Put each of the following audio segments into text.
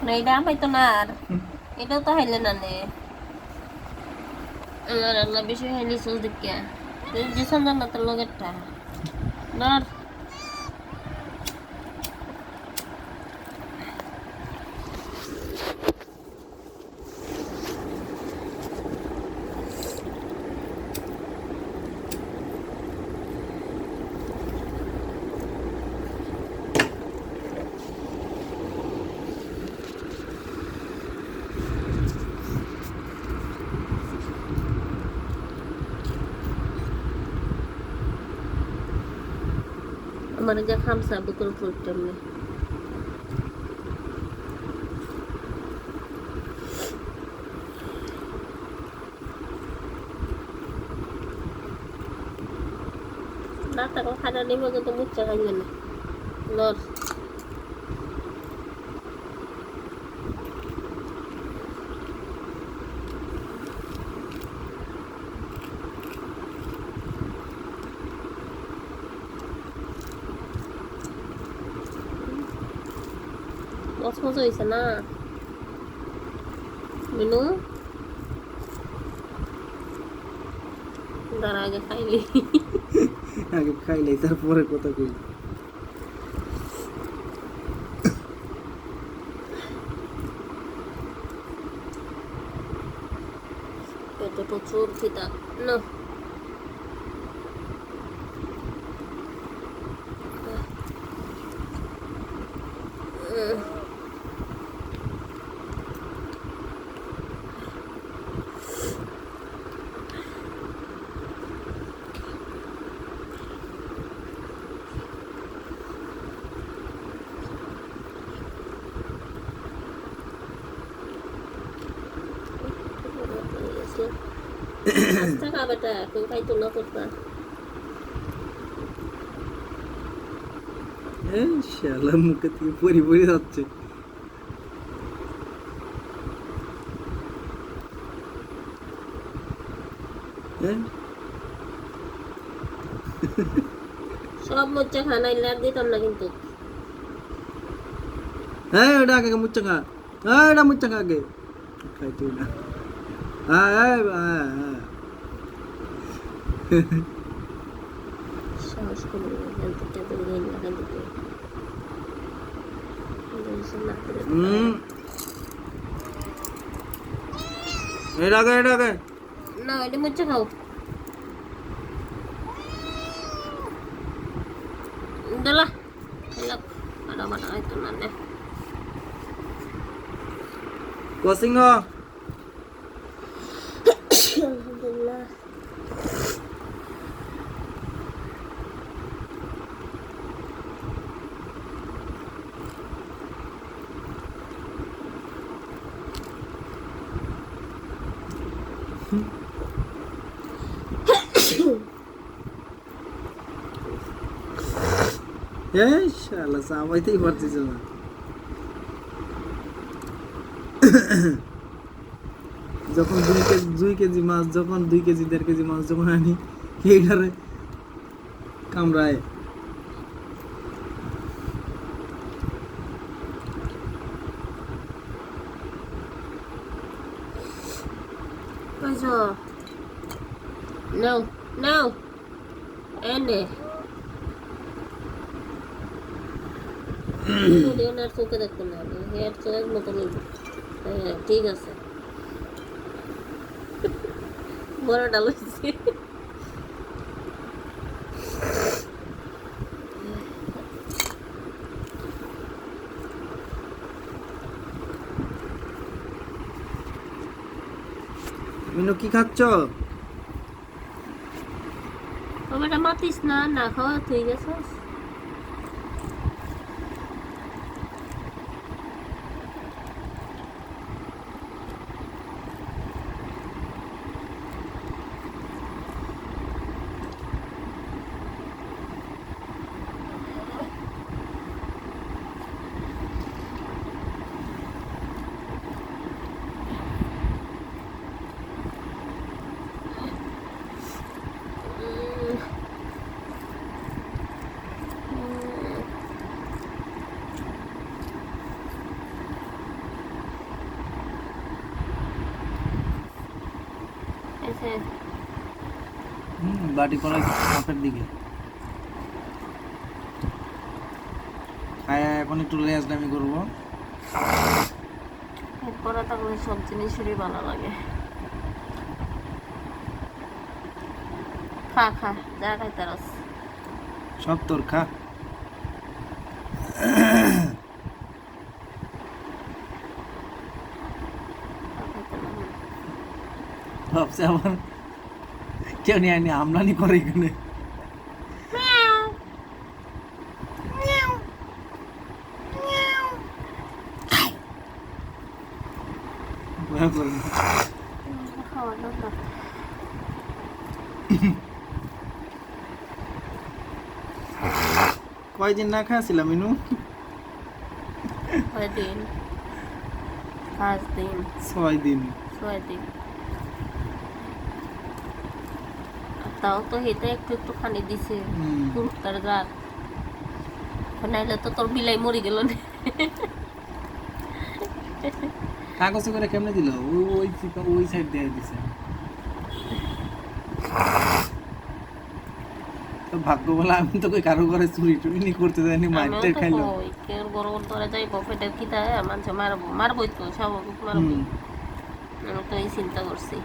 না এটা পাইতো না আর এটাও তো হাইলে না নে আল্লাহ আল্লাহ বেশি হাইলি সোজ দেখিয়া তুই যে সন্ধান না তোর লগেরটা ধর আমার যা খামসা বুকুর ফুটতে এমনি ডাক্তার খানা নিবে তো মুচ্চা খাইবে না লর মজা হয়েছে না মিনু দাঁড়া আগে খাইলি আগে খাইলে তারপরে কথা কই পেটে প্রচুর খিদা না টাকা বেটা কেউ খাইতো না করতা শালা মুখে থেকে পরি পরি যাচ্ছে সব মোচ্চা খানা ইলে আর দিতাম না কিন্তু হ্যাঁ ওটা আগে মুচ্চা খা হ্যাঁ এটা মুচ্চা খা আগে খাই তুই না হ্যাঁ হ্যাঁ হ্যাঁ সাহস করে হেলথ টেবিল গেল লাগাই দিতে এটা আগে না এটা মোচ্চা খাও দলা খেলাপ আড়া বাটা হয়তো না নে কোচিং আলহামদুলিল্লাহ শালা চাবাইতেই পারছিস না যখন 2 কেজি মাছ যখন 2 কেজি 1.5 কেজি মাছ যখন আনি এইটারে কামড়ায় No, no. Ende. ওনার চোখে দেখতে না হেয়ার চোখের মতো নেই হ্যাঁ ঠিক আছে বড়টা লইছি মিনু কি খাচ্ছ ওটা মাতিস না না খাওয়া তুই গেছিস বাটি করা সাপের দিকে খায়া এখন একটু রেস্ট আমি করবো। পরে থাকলে সব জিনিসেরই ভালো লাগে। খা খা, যা খাইতে রস। সব তোর খা। ভাবছে আবার কেউ নিয়ে আনি আমলানি করে এখানে। ভয় করে না। খাওয়া দাওয়া কয়দিন না খাইছিলাম মিনু? কয়দিন? 5 দিন 6 দিন। 6 দিন। তাও তো হেতে একটু একটু খানি দিছে তার রাত। নাইলে তো তোর বিলাই মরি গেল না। কাগজে করে কেমনে দিল? ওই সাইড দিয়ে দিছে। তো ভাগ্য বলে আমি তো কই কারো ঘরে চুরি টুরি নি করতে যাইনি, মাইরতে খাইলো। ওই কেউ বড় বড় ধরে যাইব পেটের খিদা মানুষ মারবই তো, স্বাভাবিক মারবই। আমি তো এই চিন্তা করছি।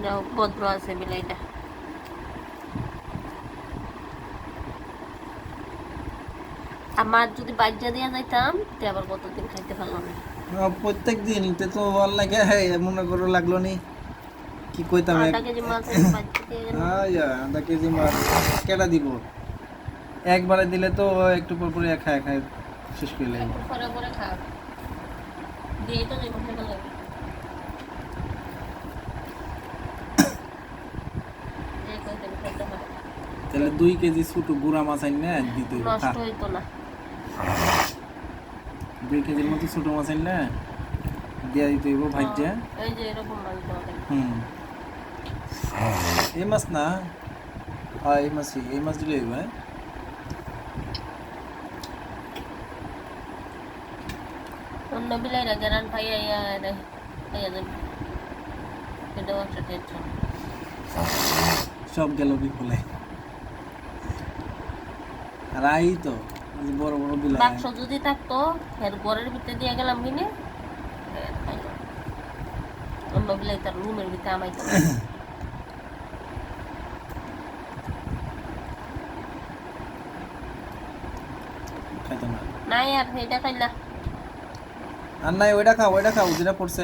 যাও ভদ্র আছে বিলাইটা। আমার যদি বাজ্যা দিয়া যাইতাম তে আবার কতদিন খাইতে পারলাম না। প্রত্যেক দিন তে তো ভাল লাগে। মনে করো লাগলো নি কি কইতাম? 1/2 কেজি মাছ বাজ্যা দিয়ে গেল। আধা কেজি মাছ কেটা দিব? একবারে দিলে তো একটু পর পরে খায় খায় শেষ করে লাগবে। পরে পরে খা দিয়ে তো জীবন থেকে লাগবে। এই কইতে খাইতে পারে তাহলে 2 কেজি ছোট গুড়া মাছ আইন না দিতে হবে। নষ্ট হইতো না। 2 কেজির মতো ছোট মাছ আইন না দিয়া দিতে হইব ভাইজা। এই যে এরকম মাছ দেওয়া লাগে। এই মাছ না, এই মাছ দিলে হইব। অন্য বিলাইরা গেরান পাইয়া পাইয়া যাবে। এটাও একটা টেনশন। সব গেল বিফলে। আর আই তো বড় বড় বিলাই। বাক্স যদি থাকতো এর ঘরের ভিতরে দিয়ে গেলাম কিনে অন্য বিলাই তার রুমের ভিতরে আমাইতো। খাইতো না। নাই আর এটা খাইলা। আর নাই ওইটা খাও যেটা পড়ছে।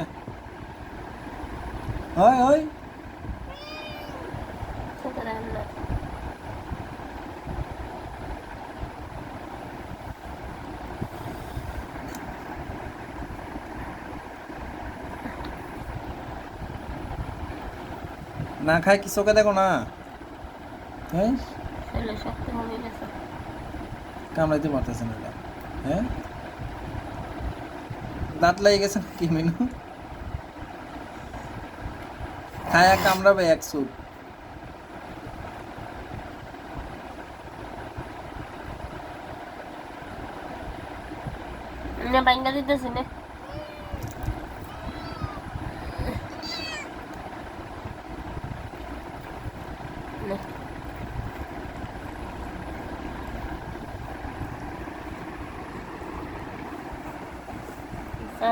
ওই ওই খেতে দেন না। না খায় কি চোখে দেখো না? হ্যাঁ ছেলে শক্তি কমে গেছে। কামড়াইতে পারতেছে না এটা। হ্যাঁ দাঁত লেগে গেছে কি মিনু? খায়া কামড়াবে এক চোখ। না বাইঙ্গা দিতেছি না।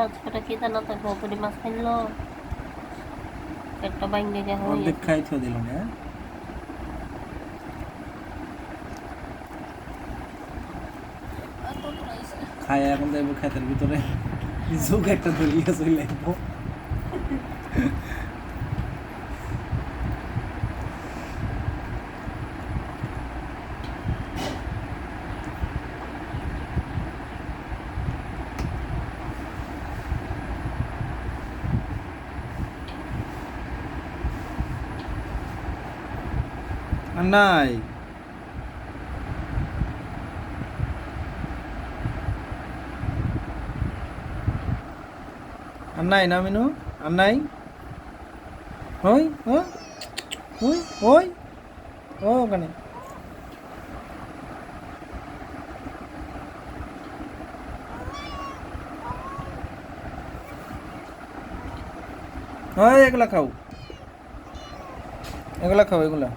আজকে কি জানো তো গোপরি মাছ খাইলো একটা বাইঙ্গে যা হয়ে অর্ধেক খাই থিয়ে দিল না। খায় এখন যাইব খেতের ভিতরে, চোখ একটা ধরিয়া চলে আসবো। আর নাই আর নাই না মিনু, আর নাই। ওই ওই ওই ওই ও ওখানে ওই এগুলা খাও। এগুলা খাও এগুলা